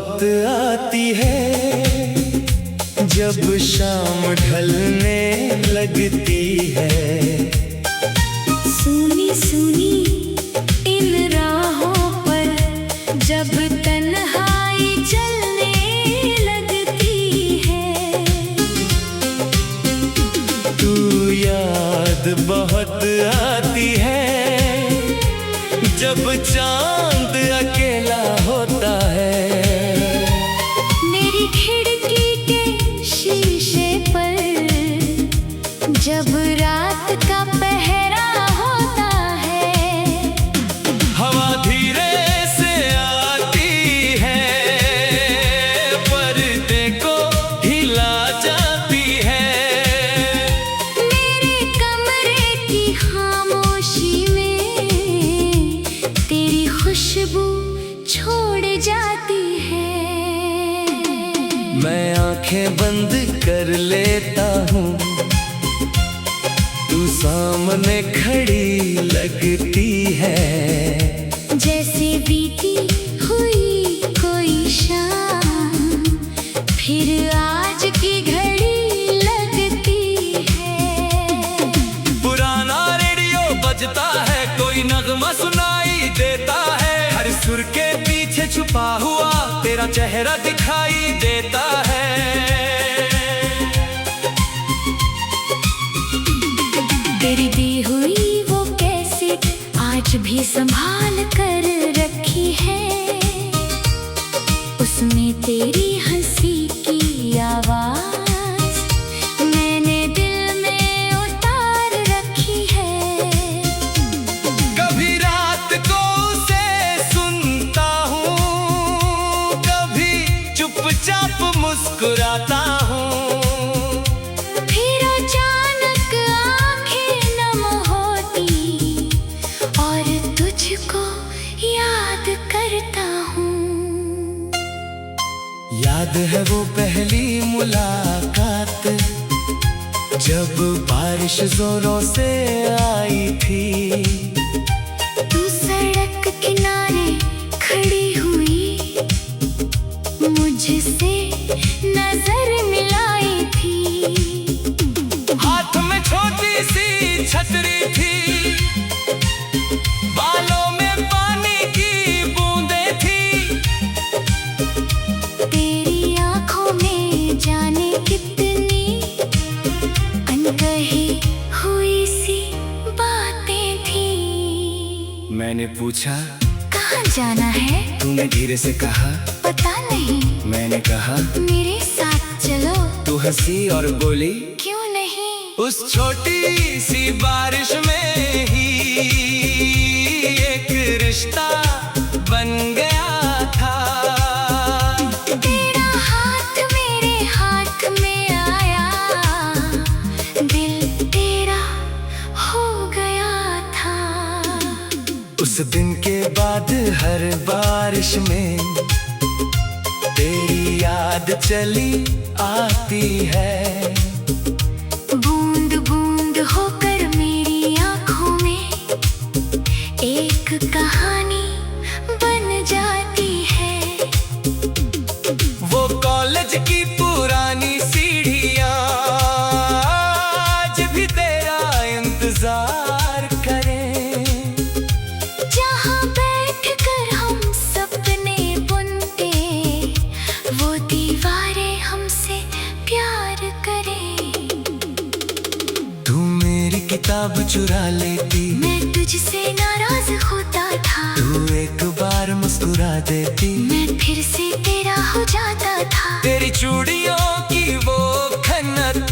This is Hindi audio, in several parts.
बहुत आती है जब शाम ढलने लगती है। सुनी सुनी इन राहों पर जब तन्हाई चलने लगती है। तू याद बहुत आती है जब चांद अकेला होता है। मेरी खिड़की के शीशे पर जब रात का पहरा होता है। हवा धीरे से आती है, पर्दे को हिला जाती है। मेरे कमरे की खामोशी में तेरी खुशबू छोड़ जाती है। मैं आंखें बंद कर लेता हूँ, तू सामने खड़ी लगती है। जैसे बीती हुई कोई शाम फिर आज की घड़ी लगती है। पुराना रेडियो बजता है, कोई नगमा सुनाई देता है। हर सुर के पीछे छुपा हुआ तेरा चेहरा दिखाई देता है। तेरी दी हुई वो कैसेट आज भी संभाल कर रखी है। उसमें तेरी हंसी की आवाज मैंने दिल में उतार रखी है। कभी रात को उसे सुनता हूँ, कभी चुपचाप मुस्कुराता हूँ। फिर अचानक आंखें नम होती और तुझको याद करता हूँ। याद है वो पहली मुलाकात जब बारिश जोरों से आई थी। तू सड़क किनारे खड़ी हुई, मुझसे नजर मिलाई थी। हाथ में छोटी सी छतरी थी, बालों में पानी की बूंदें थी। तेरी आंखों में जाने कितनी अनकही हुई सी बातें थी। मैंने पूछा कहाँ जाना है? तूने धीरे से कहा पता नहीं। मैंने कहा मेरे साथ चलो। तू हंसी और बोली क्यों नहीं? उस छोटी सी बारिश में ही एक रिश्ता बन गया था। तेरा हाथ मेरे हाथ में आया, दिल तेरा हो गया था। उस दिन के बाद हर बारिश में तेरी याद चली आती है। बूंद बूंद होकर मेरी आंखों में एक कहानी बन जाती है। वो कॉलेज की पुरानी सीढ़ियाँ आज भी तेरा इंतजार करें। जहाँ बैठकर हम सपने बुनते, वो दीवारें हमसे प्यार करें। तू मेरी किताब चुरा लेती, मैं तुझसे नाराज होता था। तू एक बार मुस्कुरा देती, मैं फिर से तेरा हो जाता था। तेरी चूड़ियों की वो खनक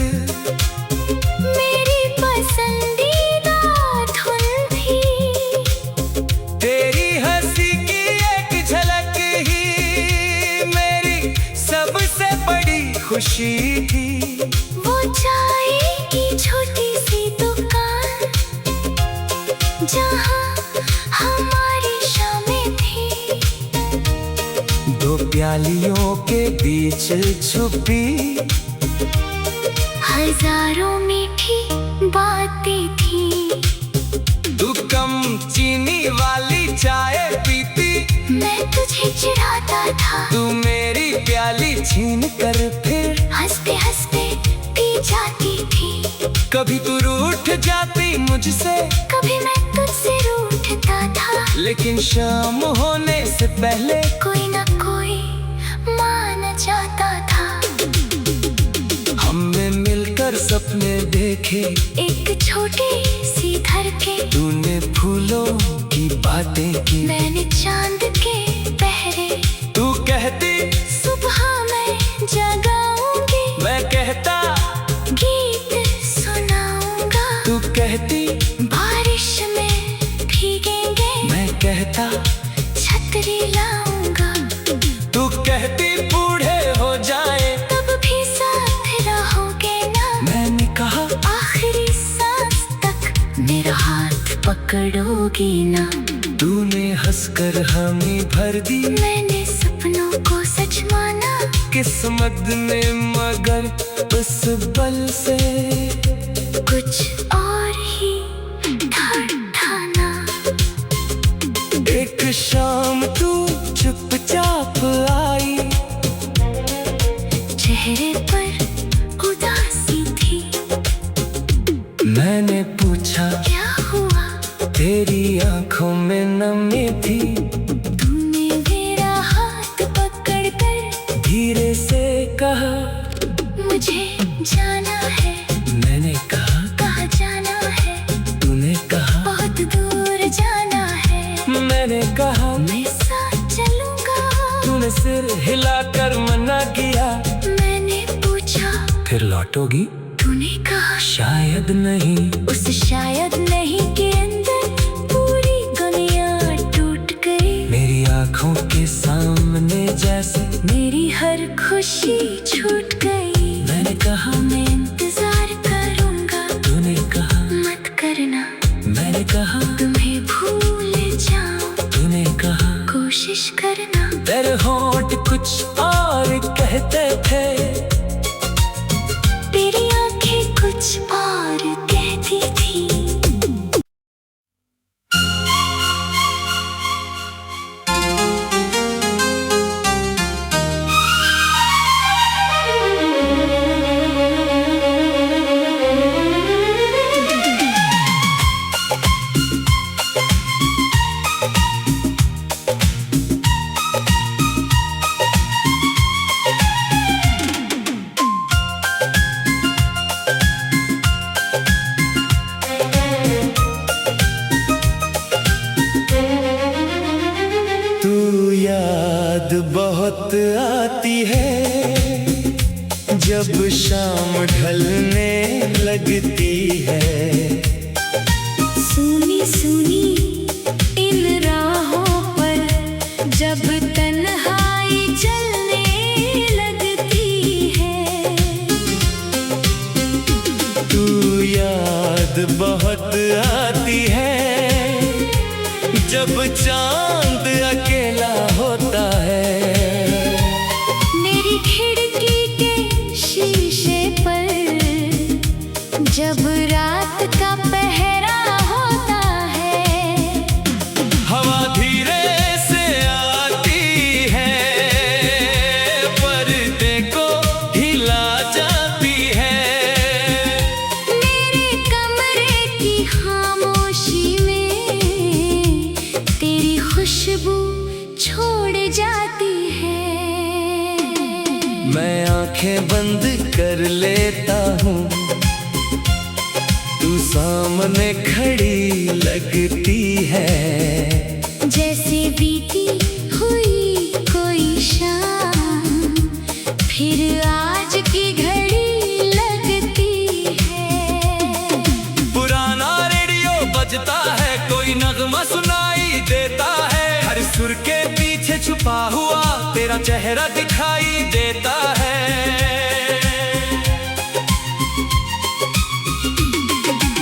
मेरी पसंदीदा धुन थी। तेरी हंसी की एक झलक ही मेरी सबसे बड़ी खुशी थी। वो चाय की छोटी सी दुकान जहाँ हमारी शामें थी। दो प्यालियों के बीच छुपी हजारों मीठी बातें थी। तू कम चीनी वाली चाय पीती, मैं तुझे चिढ़ाता जाता था। तू मेरी प्याली छीन कर फिर हंसते हंसते पी जाती थी। कभी तू रूठ जाती मुझसे, कभी मैं तुझसे रूठता था। लेकिन शाम होने से पहले कोई ना कोई मान जाता था। हमने मिलकर सपने देखे, एक छोटी सी घर के। तूने फूलों की बातें की, मैंने चांद के पहरे। तू कहती सुबह मैं जगाऊंगी, मैं कहता गीत सुनाऊंगा। तू कहती बारिश में भीगेंगे, मैं कहता छतरी लाऊंगा। तू कहती बूढ़े हो जाए तब भी साथ रहोगे ना। मैंने कहा आखिरी सांस तक मेरा हाथ पकड़ोगी ना। तूने हंसकर हामी भर दी, मैंने सपनों को सच माना। किस्मत ने मगर उस पल से कुछ और ही ठाना। एक शाम तू चुपचाप आई, चेहरे पर उदासी थी। मैंने पूछा क्या हुआ, तेरी आंखों में नमी थी। तूने मेरा हाथ पकड़कर धीरे से कहा मुझे जाना है। मैंने कहा कहाँ जाना है, तूने कहा बहुत दूर जाना है। मैंने कहा मैं साथ चलूंगा। तूने सिर हिलाकर मना किया। मैंने पूछा फिर लौटोगी, तूने कहा शायद नहीं। उस शायद नहीं के अंदर पूरी दुनिया टूट गई। मेरी आंखों के सामने जैसे मेरी हर खुशी छूट गई। मैंने कहा मैं इंतजार करूंगा, तूने कहा मत करना। मैंने कहा तुम्हें भूल जाऊं, तूने कहा कोशिश करना। तेरे होंठ कुछ और कहते थे, तेरी आंखें कुछ और कहती थी। तू याद बहुत आती है जब शाम ढलने लगती है। सुनी सुनी इन राहों पर जब तन्हाई चलने लगती है। तू याद बहुत आती है जब चांद अकेला होता है। मेरी खिड़की के शीशे पर जब रात का पहरा होता है। हवा धीरे से आती है, पर्दे को हिला जाती है। मेरे कमरे की खामोशी में तेरी खुशबू छोड़ जाती है। मैं आंखें बंद कर लेता हूँ, तू सामने खड़ी लगती है। जैसे बीती हुई कोई शाम फिर आज की घड़ी लगती है। पुराना रेडियो बजता है, कोई नगमा सुनाई देता है। हर सुर के पीछे छुपा हुआ तेरा चेहरा दिखाई देता है।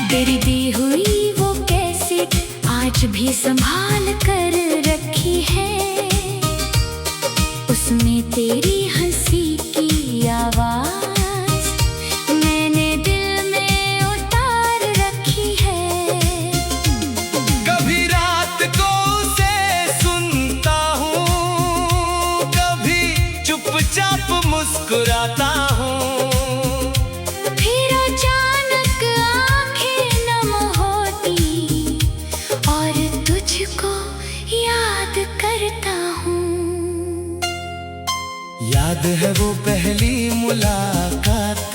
तेरी दी हुई वो कैसेट आज भी संभाल कर रखी है। उसमें तेरी हंसी की आवाज मैंने दिल में उतार रखी है। कभी रात को उसे सुनता हूँ, मुस्कुराता हूँ। फिर अचानक आंखें नम होती और तुझको याद करता हूँ। याद है वो पहली मुलाकात,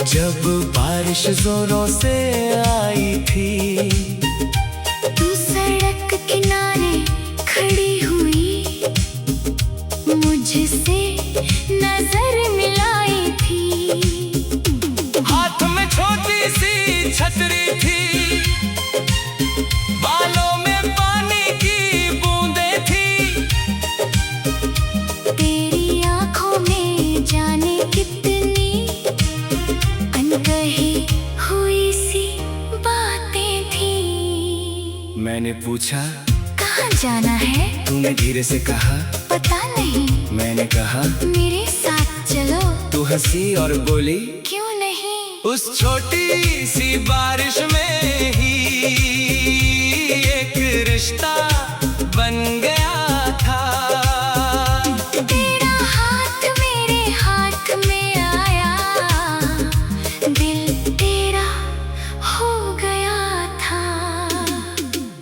जब बारिश जोरों से आई थी। तू सड़क किनारे खड़ी हुई, मुझसे नजर मिलाई थी। हाथ में छोटी सी छतरी थी, बालों में पानी की बूंदें थी। तेरी आंखों में जाने कितनी अनकही हुई सी बातें थी। मैंने पूछा कहाँ जाना है? तूने धीरे से कहा पता नहीं। मैंने कहा मेरे साथ चलो। तू हंसी और बोली क्यों नहीं? उस छोटी सी बारिश में ही एक रिश्ता बन गया था। तेरा हाथ मेरे हाथ में आया, दिल तेरा हो गया था।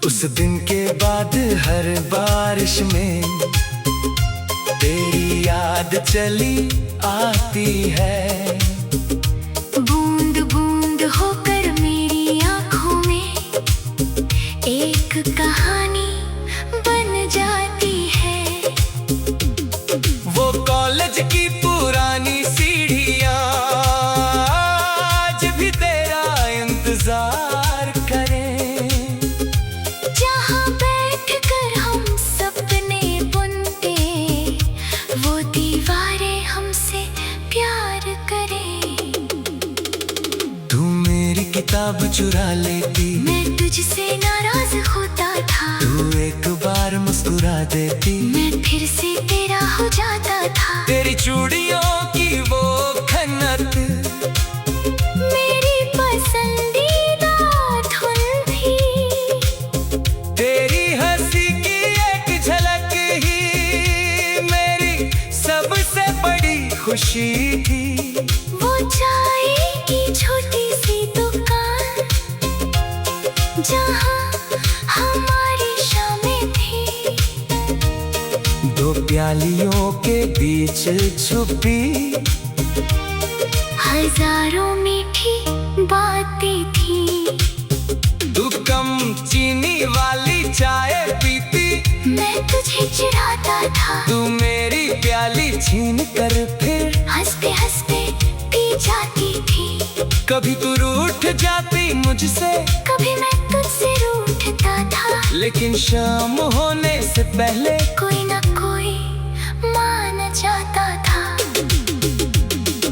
उस दिन के बाद हर बारिश में तेरी याद चली आती है। बूंद बूंद होकर मेरी आंखों में एक कहानी बन जाती है। वो कॉलेज की पुरानी सीढ़ियाँ आज भी तेरा इंतजार करें। जहाँ बैठकर हम सपने बुनते, वो दीवारें हमसे प्यार करें। तू मेरी किताब चुरा लेती, मैं तुझसे नाराज होता था। तू एक बार मुस्कुरा देती, मैं फिर से तेरा हो जाता था। तेरी चूड़ियों की वो खन्नत मेरी पसंदीदा धुन थी। तेरी हंसी की एक झलक ही मेरी सबसे बड़ी खुशी थी। वो चाय की छोटी सी दुकान, जहाँ हमारी शामें थी। दो प्यालियों के बीच छुपी हजारों मीठी बातें थी। तू कम चीनी वाली चाय पीती, मैं तुझे चिढ़ाता था। तू मेरी प्याली छीन कर फिर हंसते पी जाती थी। कभी तू रूठ जाती मुझसे, कभी मैं तुझसे रूठता था। लेकिन शाम होने से पहले कोई ना कोई मान जाता था।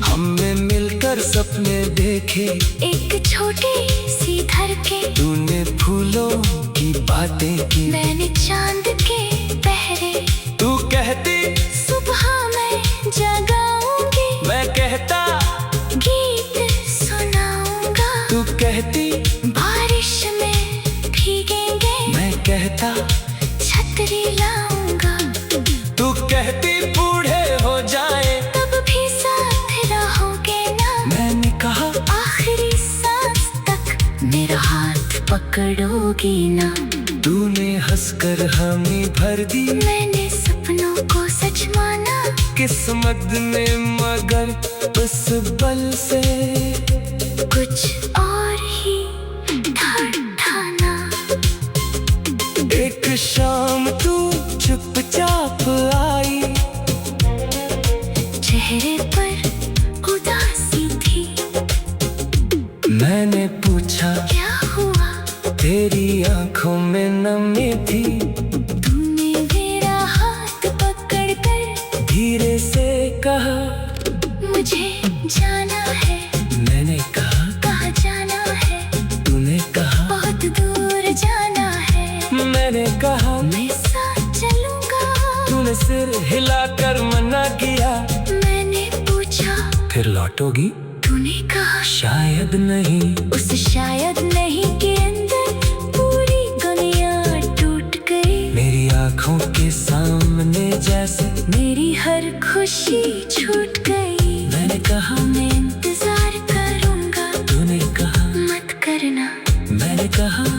हमने मिलकर सपने देखे, एक छोटी सी घर के तूने फूलों की बातें की। मैंने चांद के पहरे, तू कहती सुबह मैं जगाऊंगी, मैं कहता गीत सुनाऊंगा। तू कहती बारिश में भीगेंगे, मैं कहता छतरी लाऊंगा। तू कहती बूढ़े हो जाए, तब भी साथ रहोगे ना। मैंने कहा आखिरी सांस तक मेरा हाथ पकड़ोगी ना। तूने हंसकर हमें भर दी, मैंने सपनों को सच माना। किस्मत ने मगर उस पल से कुछ और ही ठाना। एक शाम तू चुपचाप आई, चेहरे पर उदासी थी। मैंने पूछा क्या हुआ? तेरी आंखों में नमी थी। तूने मेरा हाथ पकड़कर धीरे से कहा मुझे जाना है। मैंने कहा कहाँ जाना है? तूने कहा बहुत दूर जाना है। मैंने कहा मैं साथ चलूंगा। तूने सिर हिलाकर मना किया। मैंने पूछा फिर लौटोगी? तूने कहा शायद नहीं। उस शायद नहीं के अंदर पूरी दुनिया टूट गई। मेरी आंखों के सामने जैसे मेरी हर खुशी छूट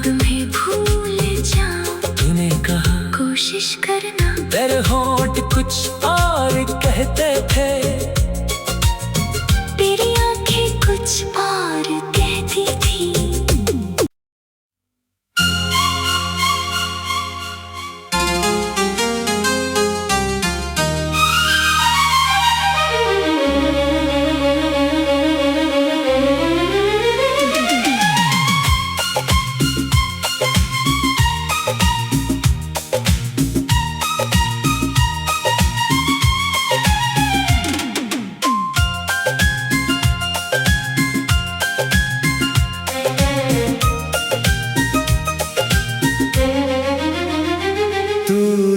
तुम्हें भूल जाऊं, तूने कहा कोशिश करना। तेरे होंठ कुछ और कहते थे, तेरी आंखें कुछ और कहती थी।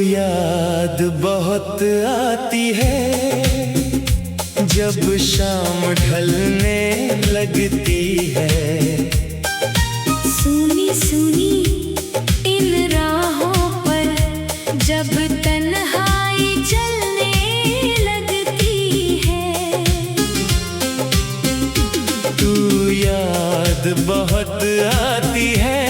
याद बहुत आती है जब शाम ढलने लगती है। सुनी सुनी इन राहों पर जब तन्हाई चलने लगती है। तू याद बहुत आती है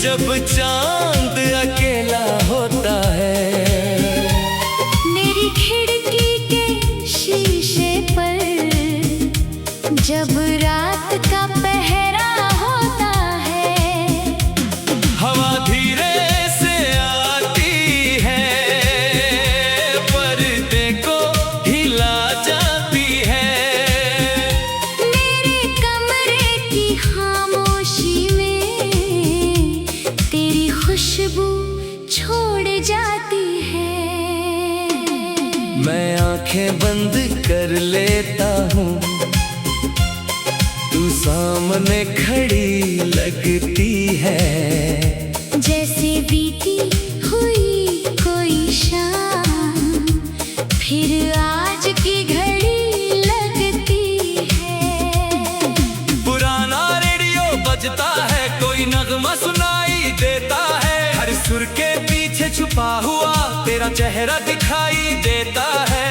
जब चांद अकेला होता है। मेरी खिड़की के शीशे पर जब रात का पहरा होता है। हवा धीरे से आती है, पर्दे को हिला जाती है। मेरे कमरे की खामोशी में तेरी खुशबू छोड़ जाती है। मैं आंखें बंद कर लेता हूँ, तू सामने खड़ी लगती है। जैसे बीती हुई कोई शाम फिर आज की घड़ी लगती है। पुराना रेडियो बजता है, कोई नगमा सुनाई देता है। हर सुर के पीछे छुपा हुआ तेरा चेहरा दिखाई देता है।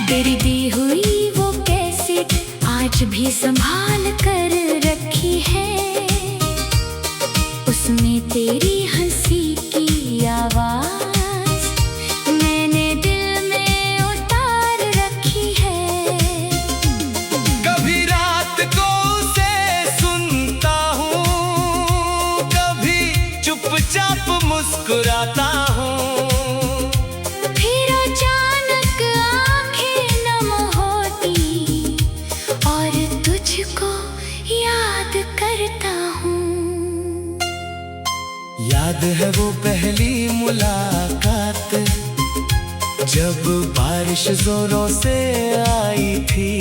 तेरी दी हुई वो कैसेट आज भी संभाल कर रखी है। उसमें तेरी हंसी की आवाज मैंने दिल में उतार रखी है। कभी रात को उसे सुनता हूँ, कभी चुपचाप मुस्कुराता हूँ। फिर अचानक आंखें नम होती और तुझको याद करता हूँ। याद है वो पहली मुलाकात जब बारिश जोरों से आई थी।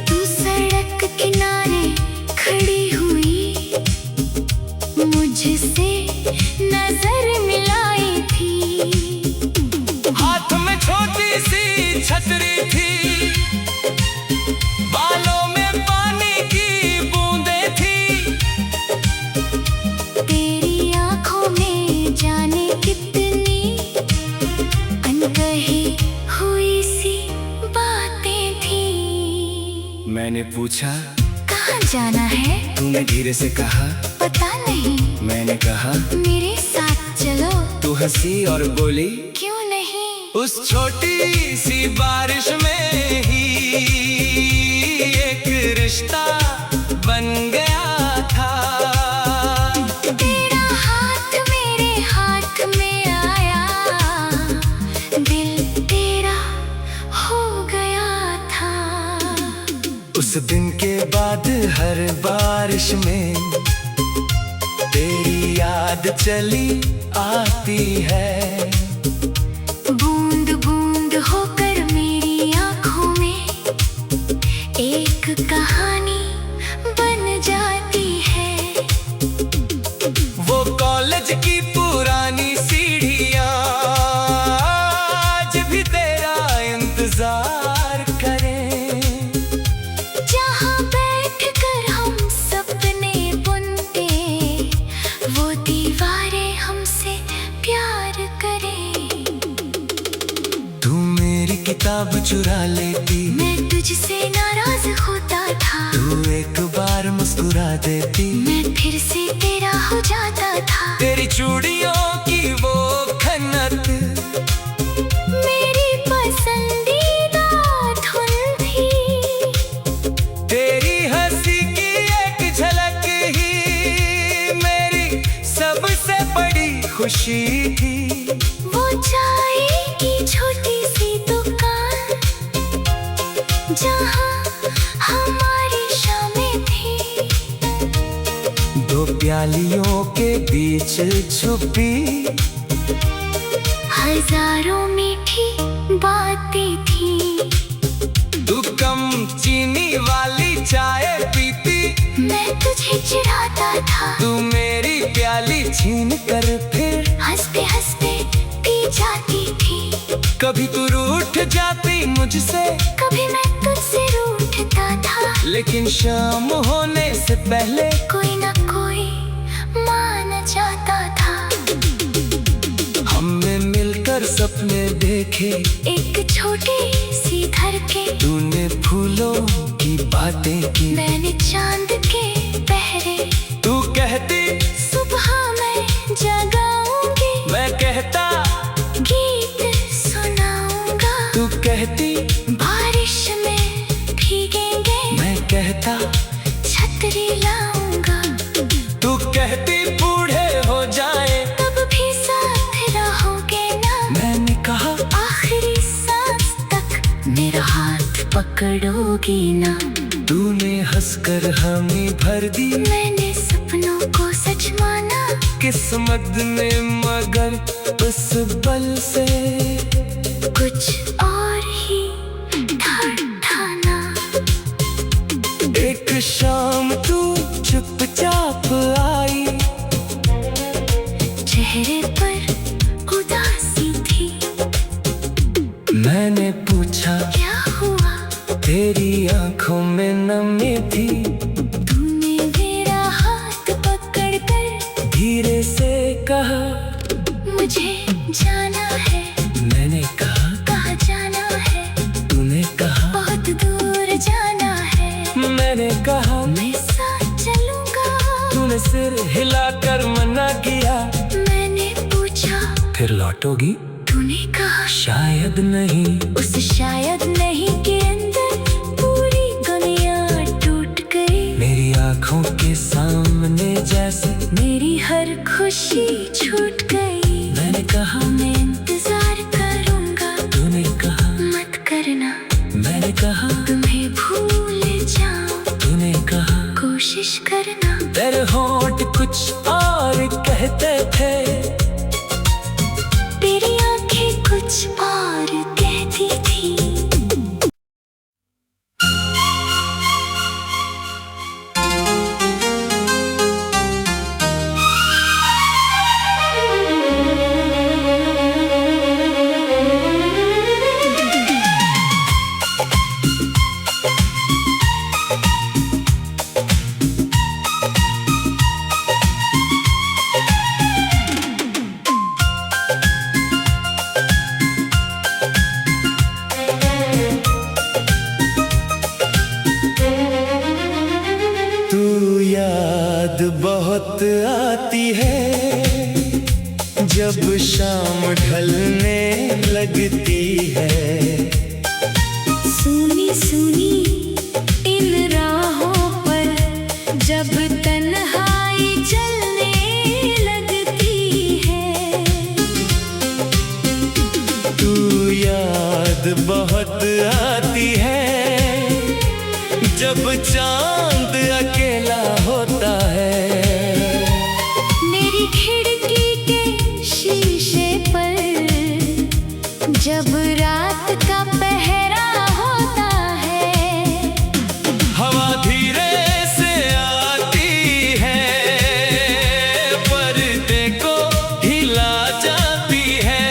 तू सड़क किनारे खड़ी हुई, मुझसे नजर मिलाई थी। हाथ में छोटी सी छतरी थी, बालों में पानी की बूंदें थी। तेरी आंखों में जाने कितनी अनकही हुई सी बातें थी। मैंने पूछा कहाँ जाना है? तूने धीरे से कहा पता नहीं। मैंने कहा मेरे साथ चलो। तू हंसी और बोली क्यों नहीं? उस छोटी सी बारिश में ही एक रिश्ता बन गया था। तेरा हाथ मेरे हाथ में आया, दिल तेरा हो गया था। उस दिन के बाद हर बारिश में तेरी याद चली आती है। बूंद बूंद होकर मेरी आंखों में एक कहानी बन जाती है। वो कॉलेज की पुरानी सीढ़ियाँ आज भी तेरा इंतजार करें। जहाँ बैठकर हम सपने बुनते, वो दीवारें हमसे प्यार करें। तू मेरी किताब चुरा लेती, मैं तुझ मुझसे नाराज होता था। तू एक बार मुस्कुरा देती, मैं फिर से तेरा हो जाता था। तेरी चूड़ियों की वो खनक मेरी पसंदीदा धुन थी। तेरी हंसी की एक झलक ही मेरी सबसे बड़ी खुशी थी। वो चाय की छोटी सी दुकान जहाँ हमारी शामें थी, दो प्यालियों के बीच छुपी हजारों मीठी बातें थी। तू कम चीनी वाली चाय पीती, मैं तुझे चिढ़ाता था। तू मेरी प्याली छीन कर फिर हंसते हंसते पी जाती थी। कभी तू रूठ जाती मुझसे, कभी मैं तुझसे रूठता था। लेकिन शाम होने से पहले कोई ना कोई मान जाता था। हमने मिलकर सपने देखे, एक छोटी सी घर के तूने फूलों की बातें की, मैंने चांद के पहरे। तू कहती सुबह मैं जगाऊंगी, मैं कहता गीत सुनाऊंगा। तू कहती बारिश में भीगेंगे, मैं कहता छतरी लाऊंगा। तू कहती बूढ़े हो जाए, तब भी साथ रहोगे ना। मैंने कहा आखिरी सांस तक मेरा हाथ पकड़ोगी ना। तूने हंसकर हमें भर दी, मैंने सपनों को सच माना। किस्मत ने मगर उस बल से कुछ और ही ठाना। एक शाम तू चुपचाप आई, चेहरे पर उदासी थी। मैंने पूछा क्या हुआ, तेरी आंखों में नमी थी। तूने मेरा हाथ पकड़कर धीरे से कहा मुझे जाना है। मैंने कहा कहाँ जाना है, तूने कहा बहुत दूर जाना है। मैंने कहा मैं साथ चलूंगा। तूने सिर हिलाकर मना किया। मैंने पूछा फिर लौटोगी, तूने कहा शायद नहीं। उस शायद नहीं के अंदर पूरी दुनिया टूट गई। मेरी आंखों के सामने जैसे मेरी हर खुशी छूट गई। मैंने कहा मैं इंतजार करूंगा। तूने कहा मत करना, मैंने कहा तुम्हें भूल जाऊं। तूने कहा कोशिश करना। तेरे होंठ कुछ और कहते थे, तेरी आंखें कुछ और कहती थी। बहुत आती है जब शाम ढलने लगती है। सुनी सुनी इन राहों पर जब तन्हाई चलने लगती है। तू याद बहुत आती है जब चांद अकेला होता है। मेरी खिड़की के शीशे पर जब रात का पहरा होता है। हवा धीरे से आती है, पर्दे को हिला जाती है।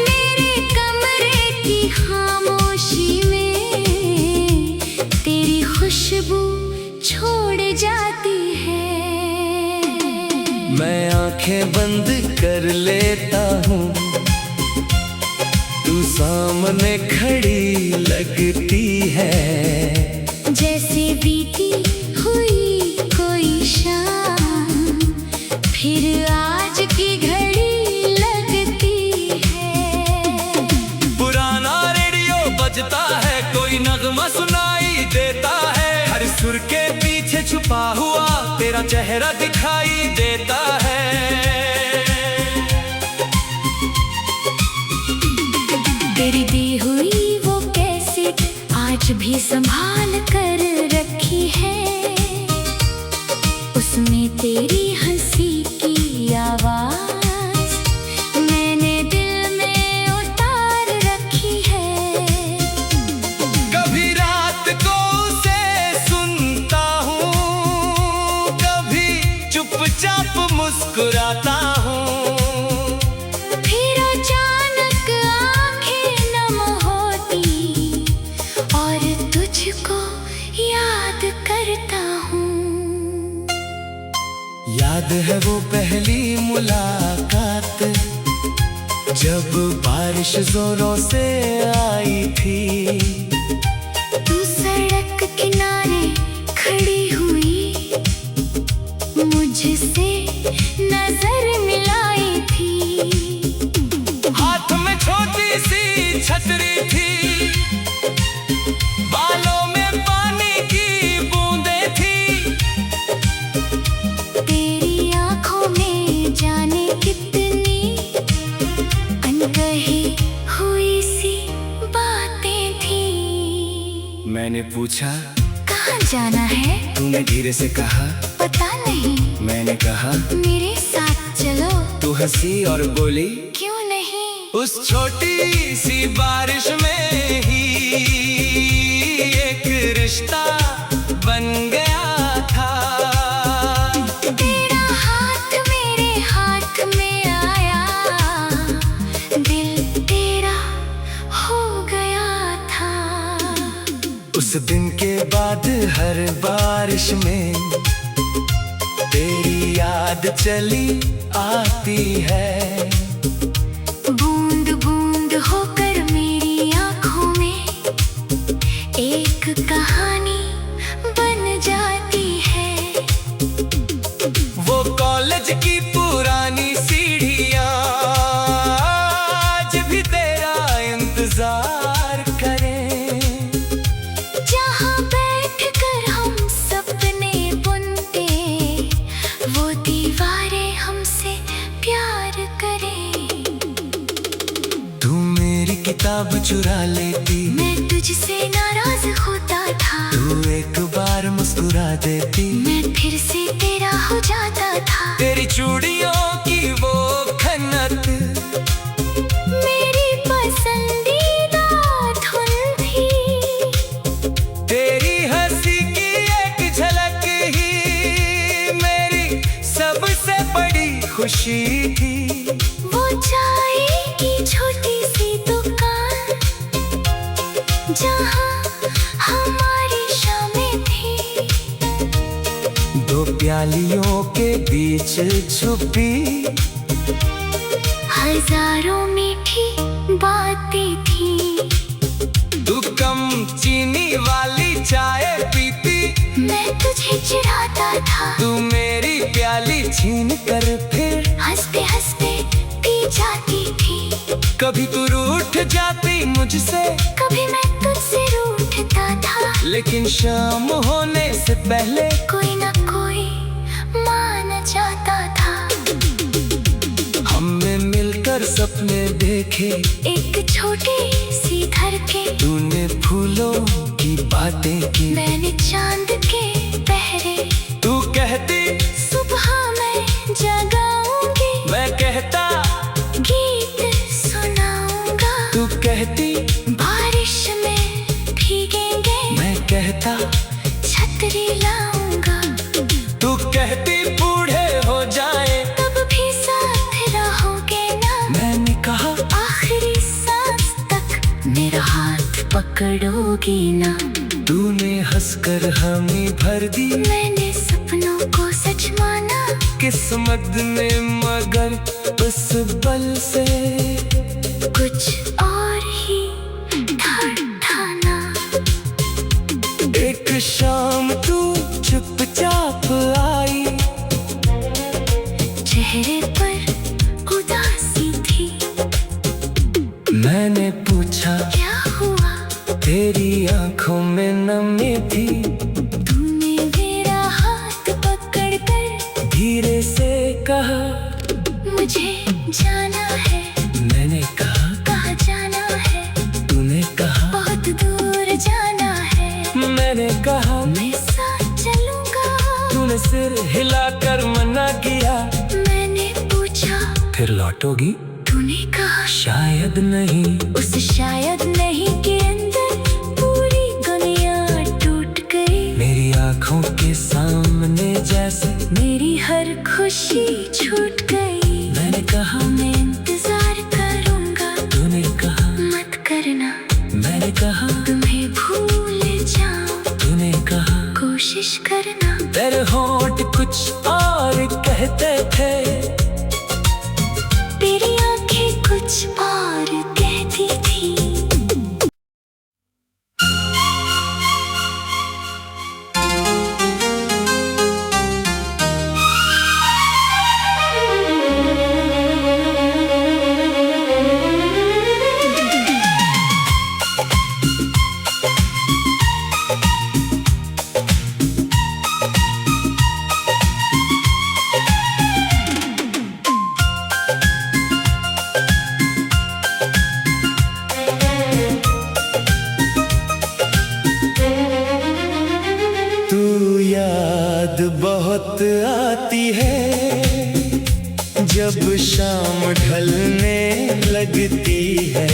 मेरे कमरे की खामोशी में तेरी खुशबू छोड़ जाती है। मैं आंखें बंद कर लेता हूँ, तू सामने खड़ी लगती है, जैसे बीती हुई कोई शाम फिर आज की घड़ी लगती है। पुराना रेडियो बजता है, कोई नगमा सुनाई देता है, हर सुर के पीछे छुपा हुआ तेरा चेहरा दिखाई देता है। तेरी दी हुई वो कैसेट आज भी संभाल कर रखी है, उसमें तेरी हंसी की आवाज मैंने दिल में उतार रखी है। कभी रात को उसे सुनता हूँ, कभी चुपचाप मुस्कुराता हूँ, याद है वो पहली मुलाकात जब बारिश जोरों से आई थी। तू सड़क किनारे खड़ी हुई, मुझसे नजर मिलाई थी, हाथ में छोटी सी छतरी थी, बालों में पानी की बूंदें थी, तेरी आंखों में जाने कितनी अनकही हुई सी बातें थी। मैंने पूछा कहाँ जाना है, तूने धीरे से कहा पता नहीं, मैंने कहा मेरे साथ चलो, तू हंसी और बोली क्यों नहीं। उस छोटी सी बारिश में ही एक रिश्ता बन गया था। तेरा हाथ मेरे हाथ में आया, दिल तेरा हो गया था। उस दिन के बाद हर बारिश में तेरी याद चली आती है, बूंद बूंद होकर मेरी आंखों में एक कहानी बन जाती है। वो कॉलेज की पुरानी सीढ़ियाँ आज भी तेरा इंतजार करें, जहाँ बैठकर हम सपने बुनते, वो दीवारें हमसे प्यार करें। तू मेरी किताब चुरा लेती, मैं तुझसे नाराज होता था, तू एक बार मुस्कुरा देती, मैं फिर से तेरा हो जाता था। तेरी चूड़ियों की वो खनक मेरी पसंदीदा धुन थी, तेरी हंसी की एक झलक ही मेरी सबसे बड़ी खुशी थी। वो चाय की छोटी सी दुकान जहाँ हमारी शामें थी, दो प्यालियों के बीच छुपी हजारों मीठी बातें थी। तू कम चीनी वाली चाय पीती, मैं तुझे चिढ़ाता था, तू मेरी प्याली छीन कर फिर हंसते हंसते पी जाती थी। कभी तू रूठ जाती मुझसे, कभी मैं तुझसे रूठता था, लेकिन शाम होने से पहले कोई ना कोई मान जाता था। हमने मिलकर सपने देखे, एक छोटी सी घर के, तूने फूलों की बातें की, मैंने चांद के पहरे, तू कहती सुबह मैं जगाऊंगी, मैं कहता गीत सुनाऊंगा, तू कहती बारिश में भीगेंगे, मैं कहता छतरी लाऊंगा, तू कहती बूढ़े हो जाए तब भी साथ रहोगे ना, मैंने कहा आखिरी सांस तक मेरा हाथ पकड़ोगी ना। तूने हंसकर हमें भर दी, मैंने सपनों को सच माना, किस्मत ने मगर उस पल से कुछ और ही जन्म में थी। तूने मेरा हाथ पकड़ कर धीरे से कहा मुझे जाना है। मैंने कहा कहाँ जाना है? तूने कहा बहुत दूर जाना है। मैंने कहा मैं साथ चलूंगा। तूने सिर हिलाकर मना किया। मैंने पूछा फिर लौटोगी? तूने कहा शायद नहीं। उस शायद नहीं के अंदर पूरी दुनिया टूट गई। मेरी आंखों के सामने जैसे मेरी हर खुशी छूट गई। मैंने कहा मैं इंतजार करूंगा। तूने कहा मत करना। मैंने कहा तुम्हें भूल जाऊं। तूने कहा कोशिश करना। तेरे होंठ कुछ और कहते थे। तेरी आंखें कुछ और कहती थी। याद बहुत आती है जब शाम ढलने लगती है।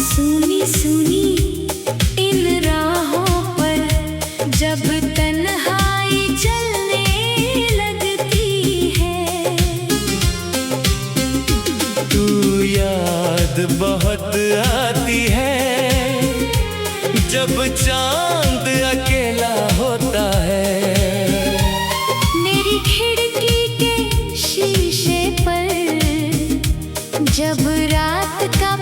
सुनी सुनी इन राहों पर जब तन्हाई चलने लगती है। तू याद बहुत आती है जब चांद अकेला होता है। मेरी खिड़की के शीशे पर जब रात का